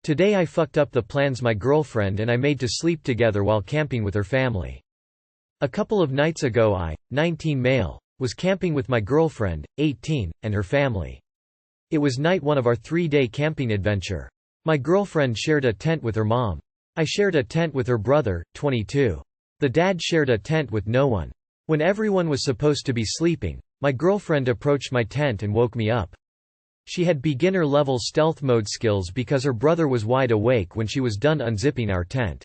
Today I fucked up the plans my girlfriend and I made to sleep together while camping with her family. A couple of nights ago I, 19 male, was camping with my girlfriend, 18, and her family. It was night 1 of our 3-day camping adventure. My girlfriend shared a tent with her mom. I shared a tent with her brother, 22. The dad shared a tent with no one. When everyone was supposed to be sleeping, my girlfriend approached my tent and woke me up. She had beginner-level stealth mode skills because her brother was wide awake when she was done unzipping our tent.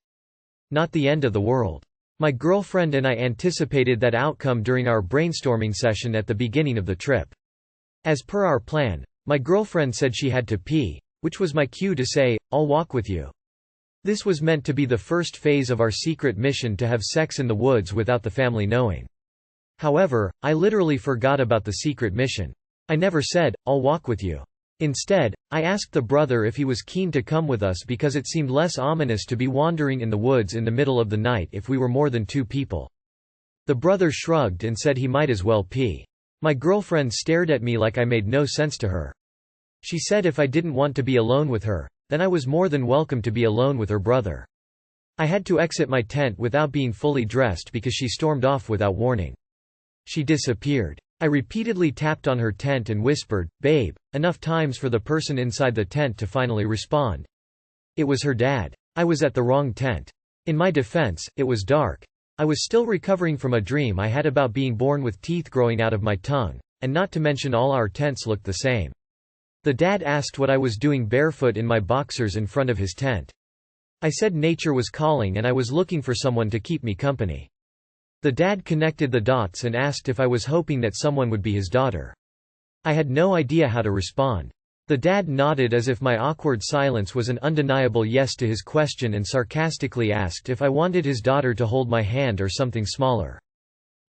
Not the end of the world. My girlfriend and I anticipated that outcome during our brainstorming session at the beginning of the trip. As per our plan, my girlfriend said she had to pee, which was my cue to say, "I'll walk with you." This was meant to be the first phase of our secret mission to have sex in the woods without the family knowing. However, I literally forgot about the secret mission. I never said, "I'll walk with you." Instead, I asked the brother if he was keen to come with us because it seemed less ominous to be wandering in the woods in the middle of the night if we were more than 2 people. The brother shrugged and said he might as well pee. My girlfriend stared at me like I made no sense to her. She said if I didn't want to be alone with her, then I was more than welcome to be alone with her brother. I had to exit my tent without being fully dressed because she stormed off without warning. She disappeared. I repeatedly tapped on her tent and whispered, "Babe," enough times for the person inside the tent to finally respond. It was her dad. I was at the wrong tent. In my defense, it was dark. I was still recovering from a dream I had about being born with teeth growing out of my tongue, and not to mention all our tents looked the same. The dad asked what I was doing barefoot in my boxers in front of his tent. I said nature was calling and I was looking for someone to keep me company. The dad connected the dots and asked if I was hoping that someone would be his daughter. I had no idea how to respond. The dad nodded as if my awkward silence was an undeniable yes to his question and sarcastically asked if I wanted his daughter to hold my hand or something smaller.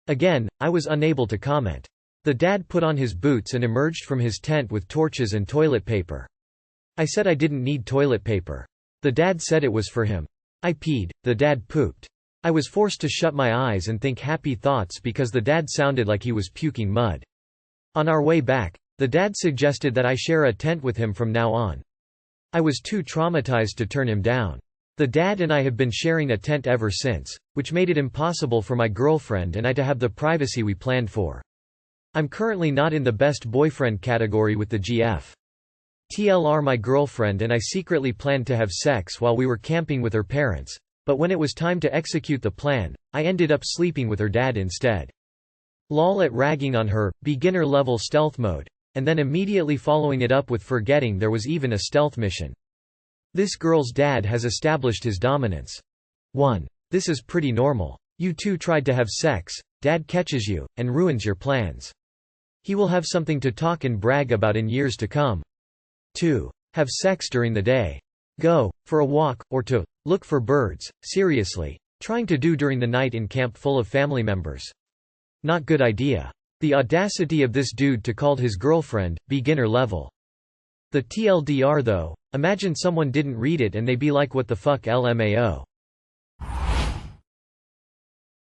Again, I was unable to comment. The dad put on his boots and emerged from his tent with torches and toilet paper. I said I didn't need toilet paper. The dad said it was for him. I peed, the dad pooped. I was forced to shut my eyes and think happy thoughts because the dad sounded like he was puking mud. On our way back, the dad suggested that I share a tent with him from now on. I was too traumatized to turn him down. The dad and I have been sharing a tent ever since, which made it impossible for my girlfriend and I to have the privacy we planned for. I'm currently not in the best boyfriend category with the GF. TLR, my girlfriend and I secretly planned to have sex while we were camping with her parents. But when it was time to execute the plan, I ended up sleeping with her dad instead. Lol at ragging on her, beginner level stealth mode, and then immediately following it up with forgetting there was even a stealth mission. This girl's dad has established his dominance. 1. This is pretty normal. You two tried to have sex, dad catches you, and ruins your plans. He will have something to talk and brag about in years to come. 2. Have sex during the day. Go for a walk, or to look for birds, seriously. Trying to do during the night in camp full of family members. Not good idea. The audacity of this dude to call his girlfriend, beginner level. The TLDR though, imagine someone didn't read it and they be like what the fuck LMAO.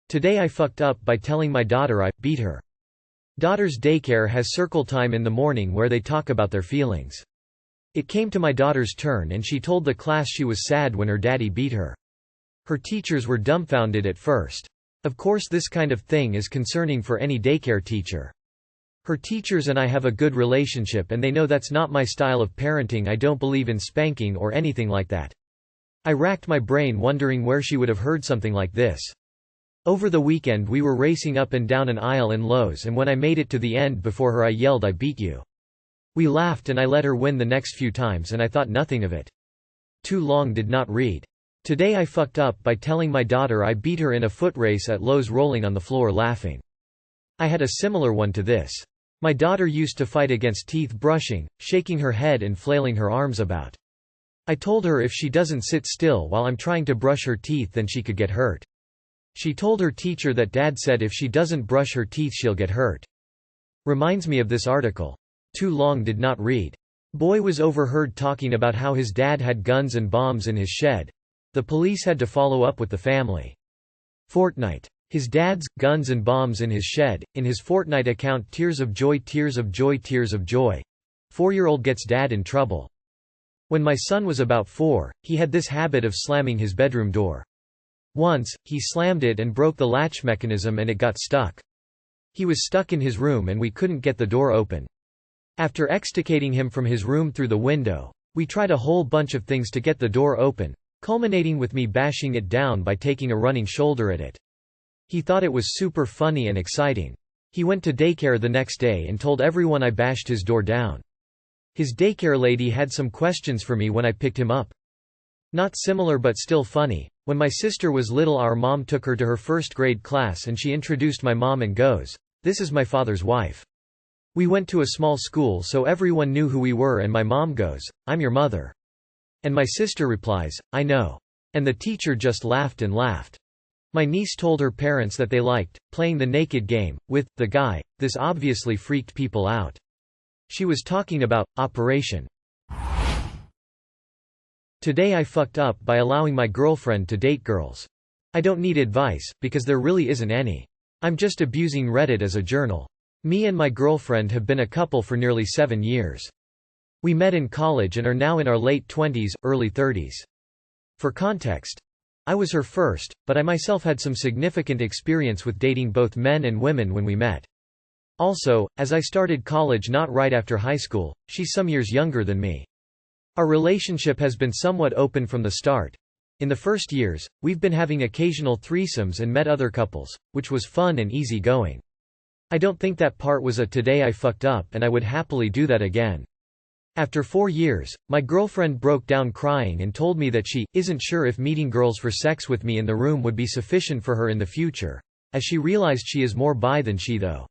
Today I fucked up by telling my daughter I beat her. Daughter's daycare has circle time in the morning where they talk about their feelings. It came to my daughter's turn and she told the class she was sad when her daddy beat her. Her teachers were dumbfounded at first. Of course this kind of thing is concerning for any daycare teacher. Her teachers and I have a good relationship and they know that's not my style of parenting. I don't believe in spanking or anything like that. I racked my brain wondering where she would have heard something like this. Over the weekend we were racing up and down an aisle in Lowe's and when I made it to the end before her I yelled I beat you. We laughed and I let her win the next few times and I thought nothing of it. Too long did not read. Today I fucked up by telling my daughter I beat her in a foot race at Lowe's rolling on the floor laughing. I had a similar one to this. My daughter used to fight against teeth brushing, shaking her head and flailing her arms about. I told her if she doesn't sit still while I'm trying to brush her teeth then she could get hurt. She told her teacher that dad said if she doesn't brush her teeth she'll get hurt. Reminds me of this article. Too long did not read. Boy was overheard talking about how his dad had guns and bombs in his shed. The police had to follow up with the family. Fortnite. His dad's guns and bombs in his shed. In his Fortnite account, tears of joy, tears of joy, tears of joy. 4-year-old gets dad in trouble. When my son was about 4, he had this habit of slamming his bedroom door. Once, he slammed it and broke the latch mechanism and it got stuck. He was stuck in his room and we couldn't get the door open. After extricating him from his room through the window, we tried a whole bunch of things to get the door open, culminating with me bashing it down by taking a running shoulder at it. He thought it was super funny and exciting. He went to daycare the next day and told everyone I bashed his door down. His daycare lady had some questions for me when I picked him up. Not similar but still funny. When my sister was little, our mom took her to her first grade class and she introduced my mom and goes, "This is my father's wife." We went to a small school so everyone knew who we were and my mom goes, "I'm your mother." And my sister replies, "I know." And the teacher just laughed and laughed. My niece told her parents that they liked playing the naked game with the guy. This obviously freaked people out. She was talking about Operation. Today I fucked up by allowing my girlfriend to date girls. I don't need advice, because there really isn't any. I'm just abusing Reddit as a journal. Me and my girlfriend have been a couple for nearly 7 years. We met in college and are now in our late 20s, early 30s. For context, I was her first, but I myself had some significant experience with dating both men and women when we met. Also, as I started college not right after high school, she's some years younger than me. Our relationship has been somewhat open from the start. In the first years, we've been having occasional threesomes and met other couples, which was fun and easy going. I don't think that part was a "today I fucked up" and I would happily do that again. After 4 years, my girlfriend broke down crying and told me that she isn't sure if meeting girls for sex with me in the room would be sufficient for her in the future, as she realized she is more bi than she though.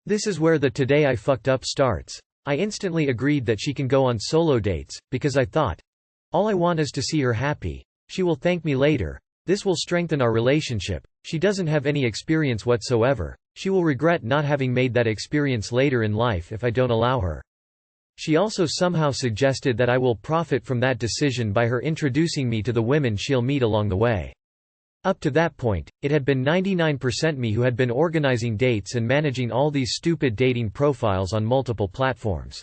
This is where the "today I fucked up" starts. I instantly agreed that she can go on solo dates, because I thought, all I want is to see her happy. She will thank me later. This will strengthen our relationship. She doesn't have any experience whatsoever. She will regret not having made that experience later in life if I don't allow her. She also somehow suggested that I will profit from that decision by her introducing me to the women she'll meet along the way. Up to that point, it had been 99% me who had been organizing dates and managing all these stupid dating profiles on multiple platforms.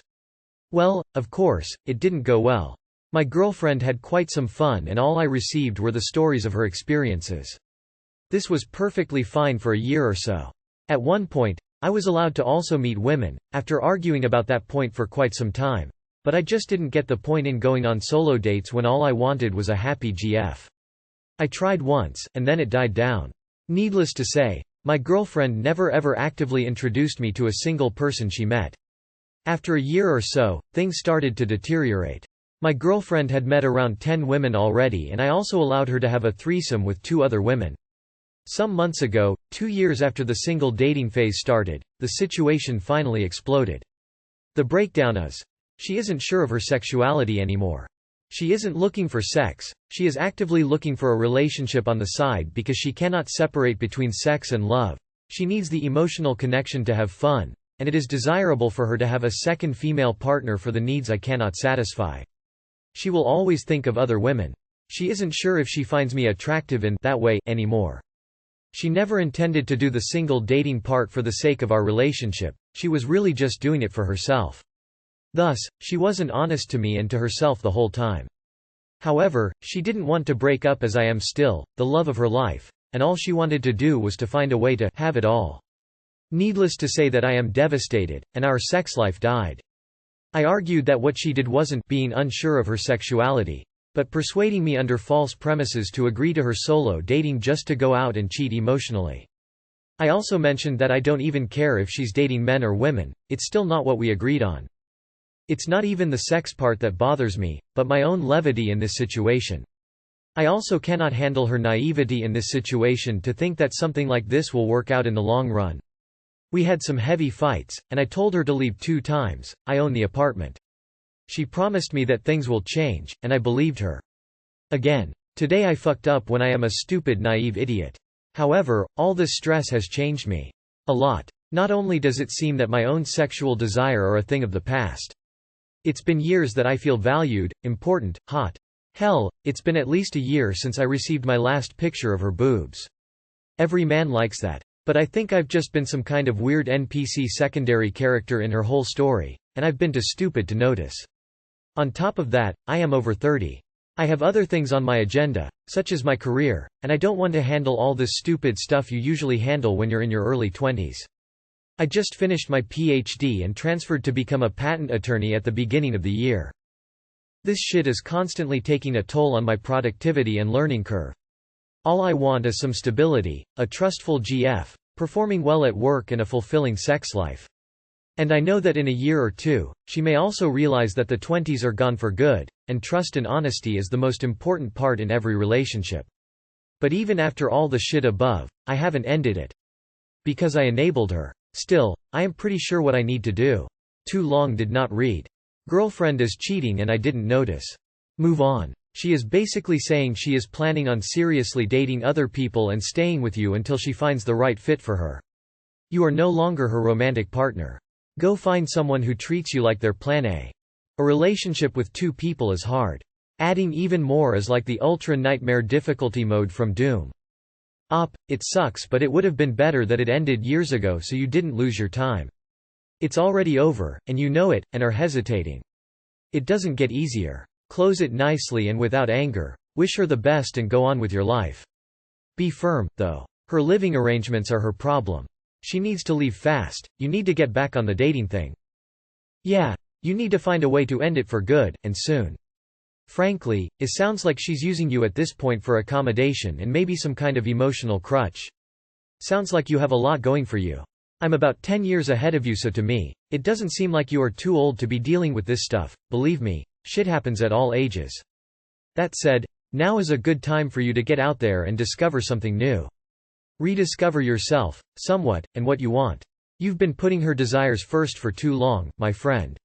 Well, of course, it didn't go well. My girlfriend had quite some fun and all I received were the stories of her experiences. This was perfectly fine for a year or so. At one point, I was allowed to also meet women, after arguing about that point for quite some time. But I just didn't get the point in going on solo dates when all I wanted was a happy GF. I tried once, and then it died down. Needless to say, my girlfriend never ever actively introduced me to a single person she met. After a year or so, things started to deteriorate. My girlfriend had met around 10 women already and I also allowed her to have a threesome with 2 other women. Some months ago, 2 years after the single dating phase started, the situation finally exploded. The breakdown is, she isn't sure of her sexuality anymore. She isn't looking for sex, she is actively looking for a relationship on the side because she cannot separate between sex and love. She needs the emotional connection to have fun, and it is desirable for her to have a second female partner for the needs I cannot satisfy. She will always think of other women. She isn't sure if she finds me attractive in that way anymore. She never intended to do the single dating part for the sake of our relationship, she was really just doing it for herself. Thus, she wasn't honest to me and to herself the whole time. However, she didn't want to break up as I am still, the love of her life, and all she wanted to do was to find a way to have it all. Needless to say that I am devastated, and our sex life died. I argued that what she did wasn't being unsure of her sexuality, but persuading me under false premises to agree to her solo dating just to go out and cheat emotionally. I also mentioned that I don't even care if she's dating men or women, it's still not what we agreed on. It's not even the sex part that bothers me, but my own levity in this situation. I also cannot handle her naivety in this situation to think that something like this will work out in the long run. We had some heavy fights, and I told her to leave 2 times. I own the apartment. She promised me that things will change, and I believed her. Again, today I fucked up when I am a stupid naive idiot. However, all this stress has changed me. A lot. Not only does it seem that my own sexual desire are a thing of the past. It's been years that I feel valued, important, hot. Hell, it's been at least a year since I received my last picture of her boobs. Every man likes that. But I think I've just been some kind of weird NPC secondary character in her whole story, and I've been too stupid to notice. On top of that, I am over 30. I have other things on my agenda, such as my career, and I don't want to handle all this stupid stuff you usually handle when you're in your early 20s. I just finished my PhD and transferred to become a patent attorney at the beginning of the year. This shit is constantly taking a toll on my productivity and learning curve. All I want is some stability, a trustful GF, performing well at work and a fulfilling sex life. And I know that in a year or two, she may also realize that the 20s are gone for good, and trust and honesty is the most important part in every relationship. But even after all the shit above, I haven't ended it. Because I enabled her. Still, I am pretty sure what I need to do. Too long did not read. Girlfriend is cheating and I didn't notice. Move on. She is basically saying she is planning on seriously dating other people and staying with you until she finds the right fit for her. You are no longer her romantic partner. Go find someone who treats you like their plan A. A relationship with two people is hard. Adding even more is like the ultra nightmare difficulty mode from Doom. It sucks, but it would have been better that it ended years ago so you didn't lose your time. It's already over, and you know it, and are hesitating. It doesn't get easier. Close it nicely and without anger, wish her the best and go on with your life. Be firm, though. Her living arrangements are her problem. She needs to leave fast, you need to get back on the dating thing. Yeah, you need to find a way to end it for good, and soon. Frankly, it sounds like she's using you at this point for accommodation and maybe some kind of emotional crutch. Sounds like you have a lot going for you. I'm about 10 years ahead of you, so to me, it doesn't seem like you are too old to be dealing with this stuff. Believe me, shit happens at all ages. That said, now is a good time for you to get out there and discover something new. Rediscover yourself, somewhat, and what you want. You've been putting her desires first for too long, my friend.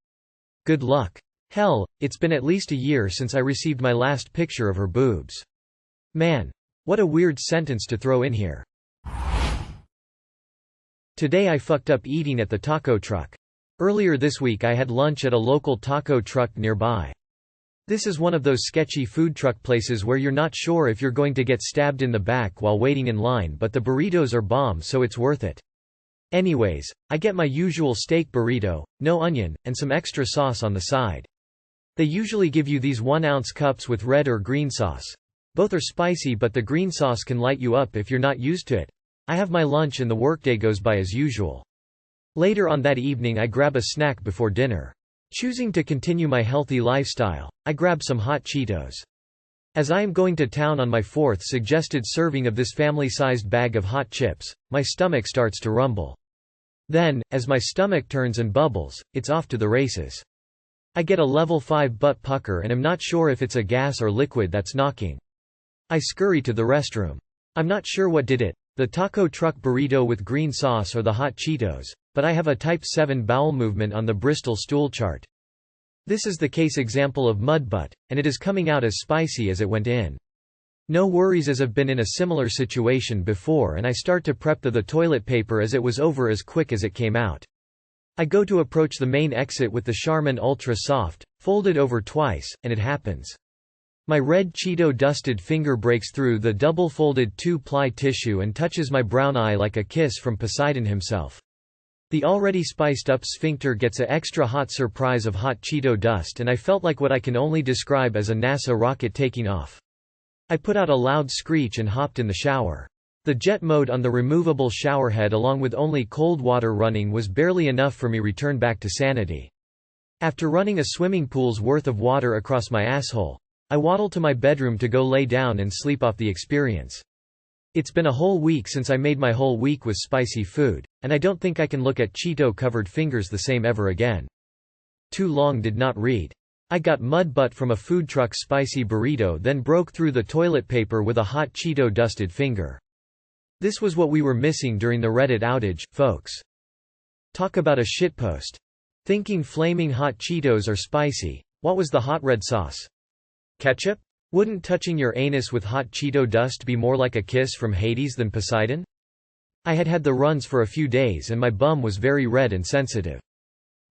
Good luck. Hell, it's been at least a year since I received my last picture of her boobs. Man. What a weird sentence to throw in here. Today I fucked up eating at the taco truck. Earlier this week I had lunch at a local taco truck nearby. This is one of those sketchy food truck places where you're not sure if you're going to get stabbed in the back while waiting in line, but the burritos are bomb, so it's worth it. Anyways, I get my usual steak burrito, no onion, and some extra sauce on the side. They usually give you these 1-ounce cups with red or green sauce. Both are spicy, but the green sauce can light you up if you're not used to it. I have my lunch and the workday goes by as usual. Later on that evening I grab a snack before dinner. Choosing to continue my healthy lifestyle, I grab some hot Cheetos. As I am going to town on my 4th suggested serving of this family-sized bag of hot chips, my stomach starts to rumble. Then, as my stomach turns and bubbles, it's off to the races. I get a level 5 butt pucker and am not sure if it's a gas or liquid that's knocking. I scurry to the restroom. I'm not sure what did it, the taco truck burrito with green sauce or the hot Cheetos, but I have a type 7 bowel movement on the Bristol stool chart. This is the case example of mud butt, and it is coming out as spicy as it went in. No worries, as I've been in a similar situation before, and I start to prep the toilet paper as it was over as quick as it came out. I go to approach the main exit with the Charmin Ultra Soft, folded over twice, and it happens. My red Cheeto-dusted finger breaks through the double-folded 2-ply tissue and touches my brown eye like a kiss from Poseidon himself. The already spiced-up sphincter gets a extra hot surprise of hot Cheeto dust, and I felt like what I can only describe as a NASA rocket taking off. I put out a loud screech and hopped in the shower. The jet mode on the removable showerhead along with only cold water running was barely enough for me return back to sanity. After running a swimming pool's worth of water across my asshole, I waddle to my bedroom to go lay down and sleep off the experience. It's been a whole week since I made my whole week with spicy food, and I don't think I can look at Cheeto-covered fingers the same ever again. Too long did not read. I got mud butt from a food truck spicy burrito, then broke through the toilet paper with a hot Cheeto-dusted finger. This was what we were missing during the Reddit outage, folks. Talk about a shitpost. Thinking flaming hot Cheetos are spicy. What was the hot red sauce? Ketchup? Wouldn't touching your anus with hot Cheeto dust be more like a kiss from Hades than Poseidon? I had had the runs for a few days and my bum was very red and sensitive.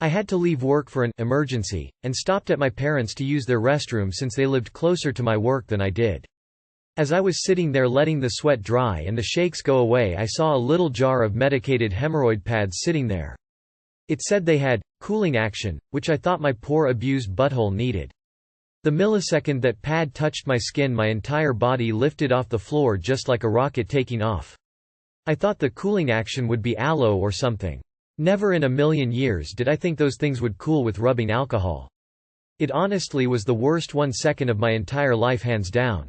I had to leave work for an emergency, and stopped at my parents' to use their restroom since they lived closer to my work than I did. As I was sitting there letting the sweat dry and the shakes go away, I saw a little jar of medicated hemorrhoid pads sitting there. It said they had cooling action, which I thought my poor abused butthole needed. The millisecond that pad touched my skin, my entire body lifted off the floor just like a rocket taking off. I thought the cooling action would be aloe or something. Never in a million years did I think those things would cool with rubbing alcohol. It honestly was the worst 1 second of my entire life, hands down.